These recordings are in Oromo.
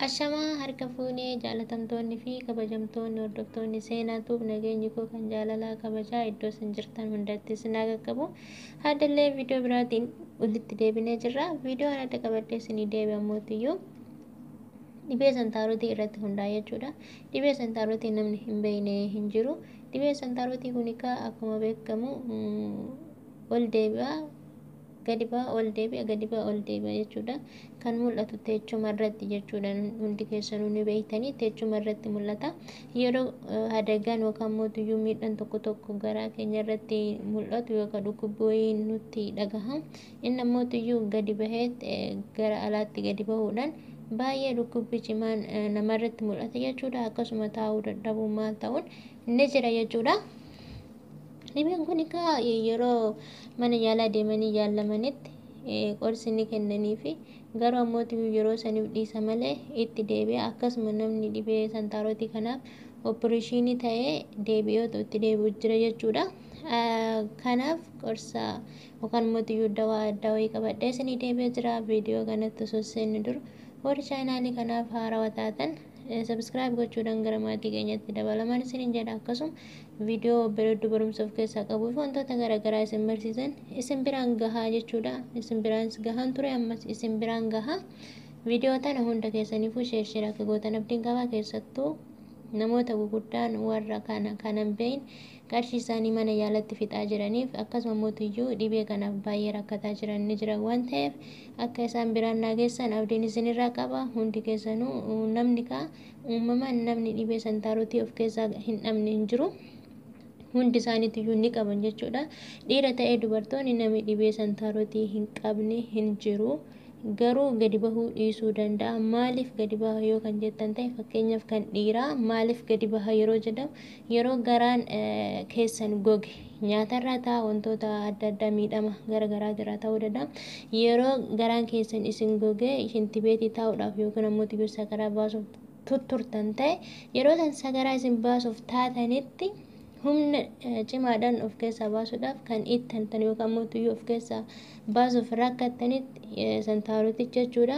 Ashamaa harka fuunee jaalatamtoonni fi kabajamtoonni hordoftoonni seenaa tuub nageenyi koo kan jaalalaa kabajaa iddoo isin jirtan hundatti isin haa qaqqabu. Haadallee viidiyoo biraatiin walitti deebinee jirra. Viidiyoo adda qabadhee isinii deebi'amootiyyuu dhibee santaarotii irratti hundaa'e jechuudha. Dhibee santaarotii namni hin beekne hin jiru. Dhibee santaarotii kun akkuma beekamu ol deebi'a. Gadi ba'a ol deebi'a gadi ba'a ol deebi'a jechuudha. Kan mul'atu teechuma irratti jechuudha. Hundi keessanuu ni beektanii teechuma irratti mul'ata. Yeroo hadagaan yookaan mootiyyuu miidhaan tokko tokko garaa keenya irratti mul'atu yookaan dhukkubbii nutti dhagahama. Inni mootiyyuu gadi bahee gara alaatti gadi bahuudhaan baay'ee dhukkubbii cimaan namarratti mul'ata jechuudha. Akkasuma taa'uu dadhabuu maal ta'uun ni jira jechuudha. Dhibeen kun yeroo mana yaalaa deemanii yaalamanitti qorsi ni kennanii fi garuu ammoo yeroo saniif dhiisa malee itti deebi'a. Akkasuma namni dhibee santaarotii kanaaf opereeshinii ta'ee deebi'ee itti deebi'u jira jechuudha. Kanaaf qorsa yookaan mootiyyuu dawaa addaa wayii qabadhee isinii deebi'ee jira. Viidiyoo kanatti osoo seennu dur warri chaanaalii kanaaf haarawaa taatan subscribe gochuudhaan gara maatii keenyatti dabalaman isiniin jedha. Akkasuma viidiyoo bareedduu barumsa of keessaa qabuu fi wantoota garaagaraa isin barsiisan isin biraan gahaa jechuudha. Isin biraan gahaan ture ammas isin biraan gahaa. Viidiyoo tana hunda keessaniifuu sheer akka gootan abdiin qabaa. Keessattuu namoota guguddaan warra kanan beeyin qarshii isaanii mana yaalatti fixaa jiraniif akkasuma mootiyyuu dhibee kanaaf baay'ee rakkataa jiran ni jira waan ta'eef akka isaan biraan naageessan abdiin isinirraa qaba. Hundi keessanuu namni uumamaan namni dhibee santaarotii of keessaa hin dhabne hin jiru. Hundi isaaniitiyyuu ni qaban jechuudha. Dhiira ta'ee dubartoonni namni dhibee santaarotii hin qabne hin jiru. Garuu gadi bahuu dhiisuu danda'a. Maaliif gadi baha yoo kan jettan ta'e fakkeenyaaf kan dhiiraa maaliif gadi baha yeroo jedhamu yeroo garaan keessan goge nyaatarraa ta'a wantoota adda addaa miidhama garaagaraa jira ta'uu danda'a. Yeroo garaan keessan isin goge shintibeetii taa'uudhaaf yookaan ammoo tiyyuu sagaraa baasuuf tutturtan ta'e yeroo san sagaraa isin baasuuf taatanitti humna cimaadhaan of keessaa baasuudhaaf kan ittan yookaan mootiyyuu of keessaa baasuuf rakkattanitti santaaroticha jechuudha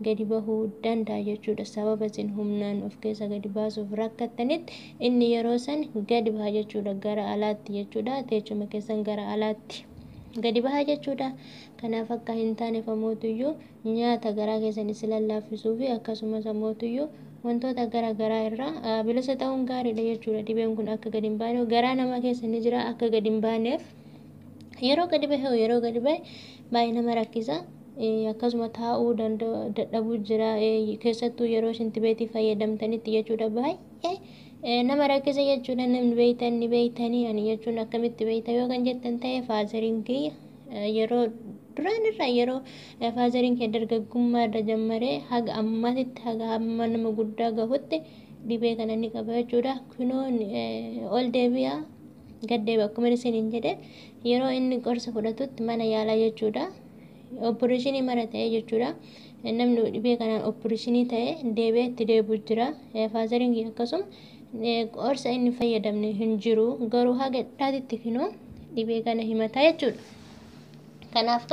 gadi bahuu danda'a jechuudha. Sababa isin humnaan of keessaa gadi baasuuf rakkattanitti inni yeroo san gadi baha jechuudha gara alaatti jechuudha. Teechuma keessan gara alaatti gadi baha jechuudha. Kanaaf akka hin taaneef mootiyyuu nyaata garaa keessan isin lallaaffisuu fi akkasumas mootiyyuu wantoota garaagaraa irraa bilisa ta'uun gaariidha jechuudha. Dhibeen kun akka gadi hin baane garaa nama keessa ni jira akka gadi hin baaneef yeroo gadi bahe baay'ee nama rakkisa. Akkasuma taa'uu dadhabuu jira keessattuu yeroo shintibeetii fayyadamtanitti jechuudha. Baay'ee nama rakkisa jechuudha. Namni beeytanii ani jechuun akkamitti beeyta yoo kan jettan ta'e faazariin kiyya yeroo duraan irraa yeroo faazariin kee dargaggummaa irra jammaree haga ammatitti haga amma nama guddaa gahutti dhibee kana ni qaba jechuudha. Kunoo ol deebi'a gad deebi'a akkuma isiniin jedhe yeroo inni qorsa fudhatutti mana yaalaa jechuudha. Opereeshinii mara ta'e jechuudha. Namni dhibee kanaan opereeshinii ta'e deebi'ee itti deebi'u jira. Faazariin kiyya akkasuma qorsa inni fayyadamne hin jiru garuu haga dhaatitti kunoo dhibee kana himata jechuudha. Kanaaf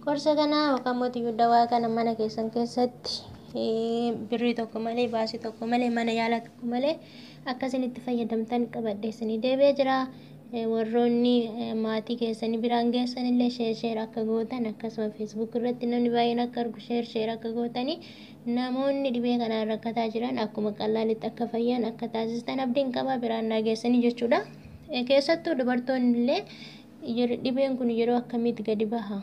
qorsa kana yookaan mootiyyuu dawaa kana mana keessan keessatti birrii tokko malee baasii tokko malee mana yaalaa tokko malee akkasinitti fayyadamtan qabadhee isinii deebi'ee jira. Warroonni maatii keessanii biraan geessan illee sheer akka gootan akkasuma feesbuuk irratti namni baay'een akka argu sheer akka gootanii namoonni dhibee kanaan rakkataa jiran akkuma qallaalitti akka fayyan akka taasistan abdiin qaba biraan naageessanii jechuudha. Keessattuu dubartoonni illee dhibeen kun yeroo akkamitti gadi baha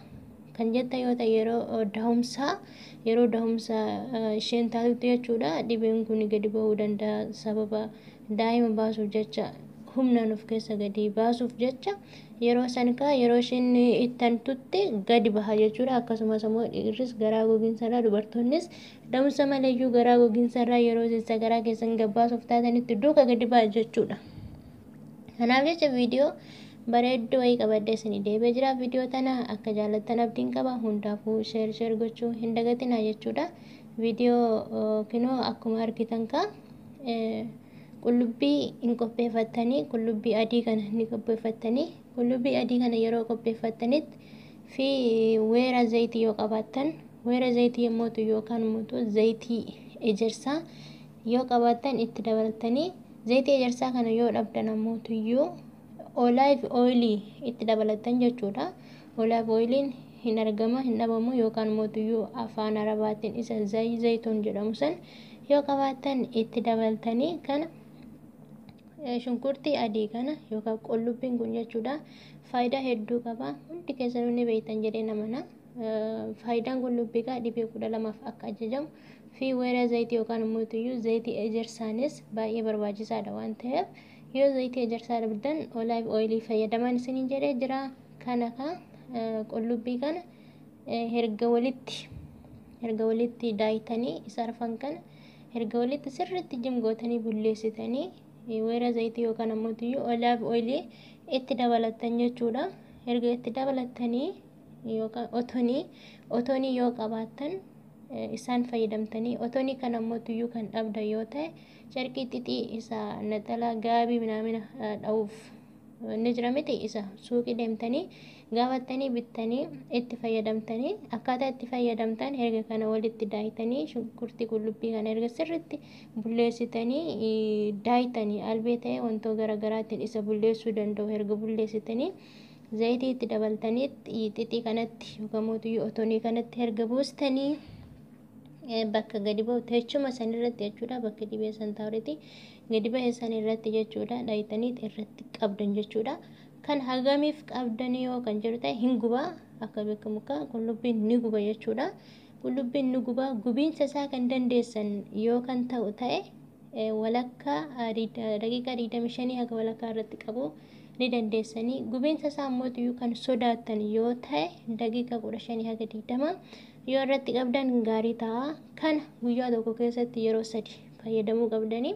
kan jetta yoo ta'e yeroo dahumsaa isheen taatutti jechuudha. Dhibeen kun gadi bahuu danda'a sababa daa'ima baasuuf jecha humnaan of keessa gadi baasuuf jecha yeroo sankaa yeroo isheen ittantutti gadi baha jechuudha. Akkasumas immoo dhiirris garaa gogiinsarraa dubartoonnis da'umsa maleeyyuu garaa gogiinsarraa yeroo isa garaa keessan gabbaasuuf taatanitti duuka gadi baha jechuudha. Kanaaf jecha viidiyoo bareedduu wayii qabadhee isinii deebi'ee jira. Viidiyoo tana akka jaallattan abdiin qaba. Hundaafuu sheer gochuu hin dagatinaa jechuudha. Viidiyoo kunoo akkuma argitan qullubbii hin qopheeffattanii qullubbii adii kana ni qopheeffattanii qullubbii adii kana yeroo qopheeffattanitti fi weera zayitii yoo qabaattan weera zayitii yookaan immoo zayitii ejersaa yoo qabaattan itti dabalatanii zayitii ejersaa kana yoo dhabdan ammoo tuyyuu olive oil itti dabalatan jechuudha. Olive oiliin hin argama hin dhabamu yookaan mootuyyuu afaan arabaatiin isa zayitoon jedhamu san yoo qabaattan itti dabalatanii kana shunkurtii adii kana yookaan qullubbiin kun jechuudha faayidaa hedduu qaba. Hundi keessanuu ni beektan jedhee namana. Faayidaan qullubbii kaa dhibee 12 akka ajajamu fi weeraa zayitii yookaan mootuyyuu zayitii ejersaanis baay'ee barbaachisaadha waan ta'eef yoo zayitii ejersaa dhabdan olive oil fayyadaman isiniin jedhee jira. Kana qullubbii kana erga walitti daayitanii isa arfan kana erga walitti sirriitti jimgootanii bulleessitanii weeraa zayitii yookaan mootuyyuu olive oil itti dabalatan jechuudha. Erga itti dabalatanii yookaan otonii yoo qabaattan isaan fayyadamtanii otonii kana mootuyyuu kan dhabda yoo ta'e carqii xixii isa naxalaa gaabii minaamina dha'uuf ni jira miti isa suuqii deemtanii gaafattanii bittanii itti fayyadamtanii akkaataa itti fayyadamtan erga kana walitti daayitanii shunkurtii qullubbii kana erga sirriitti bulleessitanii daayitanii albee ta'e wantoota garaagaraatiin isa bulleessuu danda'u erga bulleessitanii zayitii itti dabaltanii xixii kanatti yookaan mootuyyuu otonii kanatti erga buustanii bakka gadi ba'u teechuma san irratti jechuudha bakka dhibee san taa'utti gadi ba'e san irratti jechuudha daayitanii irratti qabdan jechuudha. Kan hagamiif qabdanii yoo kan jedhu ta'e hin gubaa akka beekamu qullubbiin ni guba jechuudha. Qullubbiin ni guba gubiinsa isaa kan dandeessan yoo kan ta'u ta'e walakkaa daqiiqaa 25 haga walakkaa irratti qabu ni dandeessanii gubiinsa isaa ammoo kan sodaatan yoo ta'e daqiiqaa 15 haga 20 yoo irratti qabdan gaarii ta'a. Kana guyyaa tokko keessatti yeroo 3 fayyadamuu qabdanii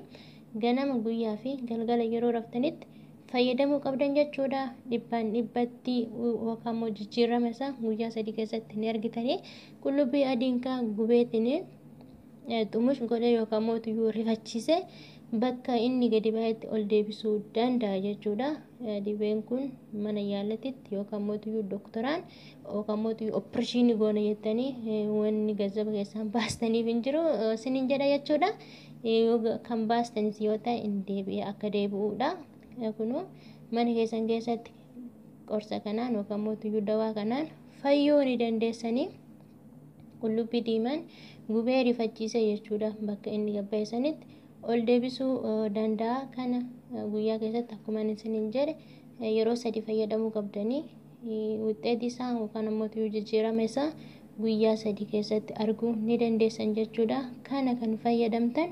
ganama guyyaa fi galgala yeroo raftanitti fayyadamuu qabdan jechuudha. Dhibbaan dhibbatti yookaan immoo jijjiirama isaa guyyaa 3 keessatti ni argitanii qullubbii adiin kaa gubeetiin xumush godhee yookaan mootuyyuu rifachiisee bakka inni gadi ba'etti ol deebisuu danda'a jechuudha. Dhibeen kun mana yaalaatti yookaan mootuyyuu doktoraan yookaan mootuyyuu opereeshinii goona jettanii wanni gazzaba keessaan baastaniif hin jiru isiniin jedha jechuudha. Kan baastanis yoo ta'e hin deebi'e akka deebi'uudha. Kunoo mana keessan keessatti qorsa kanaan yookaan mootuyyuu dawaa kanaan fayyuu ni dandeessanii qullubbii diimaan gubee rifachiisee jechuudha bakka inni gabba'e sanitti ol deebisuu danda'a. Kana guyyaa keessatti akkuma isiniin jedhe yeroo 3 fayyadamuu qabdanii wuxxeetii isaa yookaan mootuyyuu jijjiirama isaa guyyaa 3 keessatti arguu ni dandeessan jechuudha. Kana kan fayyadamtan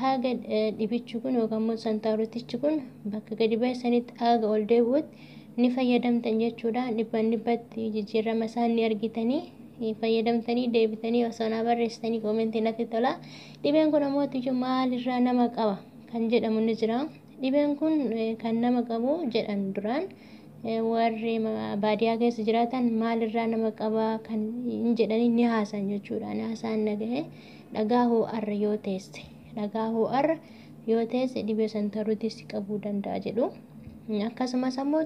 haga dhibichi kun yookaan santaarootichi kun bakka gadi ba'e sanitti haga ol deebi'utti ni fayyadamtan jechuudha. Dhibbaan dhibbatti jijjiirama isaa ni argitanii fayyadamtanii deebitanii osoo na barreessitanii koomentii natti tola. Dhibeen kun ammoo maalirraa nama qaba kan jedhamu ni jira. Dhibeen kun kan nama qabu jedhan duraan warri baadiyyaa keessa jiraatan maalirraa nama qaba kan hin jedhanii ni haasan jechuudha. Ni haasaan nagahe dhagaa ho'arra yoo teesse dhibee santaarootis qabuu danda'a jedhu. Akkasumas ammoo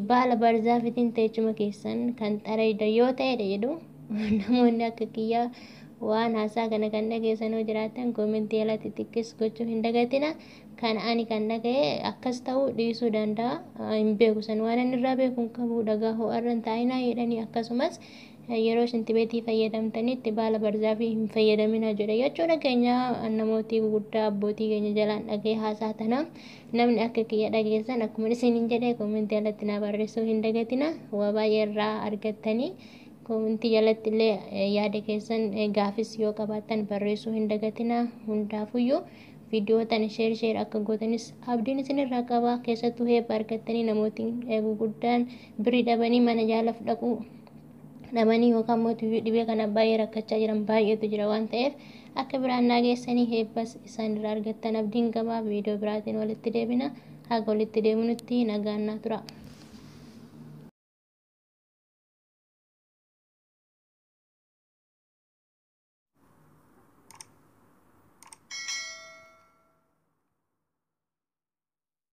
baala barzaafitiin teechuma keessan kan xarayda yoo ta'edha jedhu namoonni akka kiyyaa waan haasaa kana kan dhageessanoo jiraatan koomentii alatti xiqqees gochuu hin dagatina. Kan ani kan dhagaye akkas ta'uu dhiisuu danda'a hin beeku san waan inni irraa beeku hin qabu dhagaa ho'arra hin taa'inaa jedhanii akkasumas yeroo shintibeetii fayyadamtanitti baala barzaafii hin fayyadamina jedha jechuudha. Keenya namootii gurguddaa abbootii keenya jalaan dhagee haasaa tana namni akka kiyya dhageessan akkuma isiniin jedhe koomentii alatti na barreessuu hin dagatina. Waa baay'ee irraa argattanii koomentii jalatti illee yaada keessan gaafis yoo qabaattan barreessuu hin dagatina. Hundaafuyyuu viidiyoo tana sheer akka gootanis abdiin isinirraa qaba. Keessattuu heebba argattanii namootiin gurguddaan birii dhabanii mana jaalaaf dhaqu dhabanii yookaan mootuyyuu dhibee kana baay'ee rakkachaa jiran baay'eetu jira waan ta'eef akka biraan nageessanii heebbas isaanirraa argattan abdiin qaba. Viidiyoo biraatiin walitti deebina. Haga walitti deebinutti nagaan naa tura.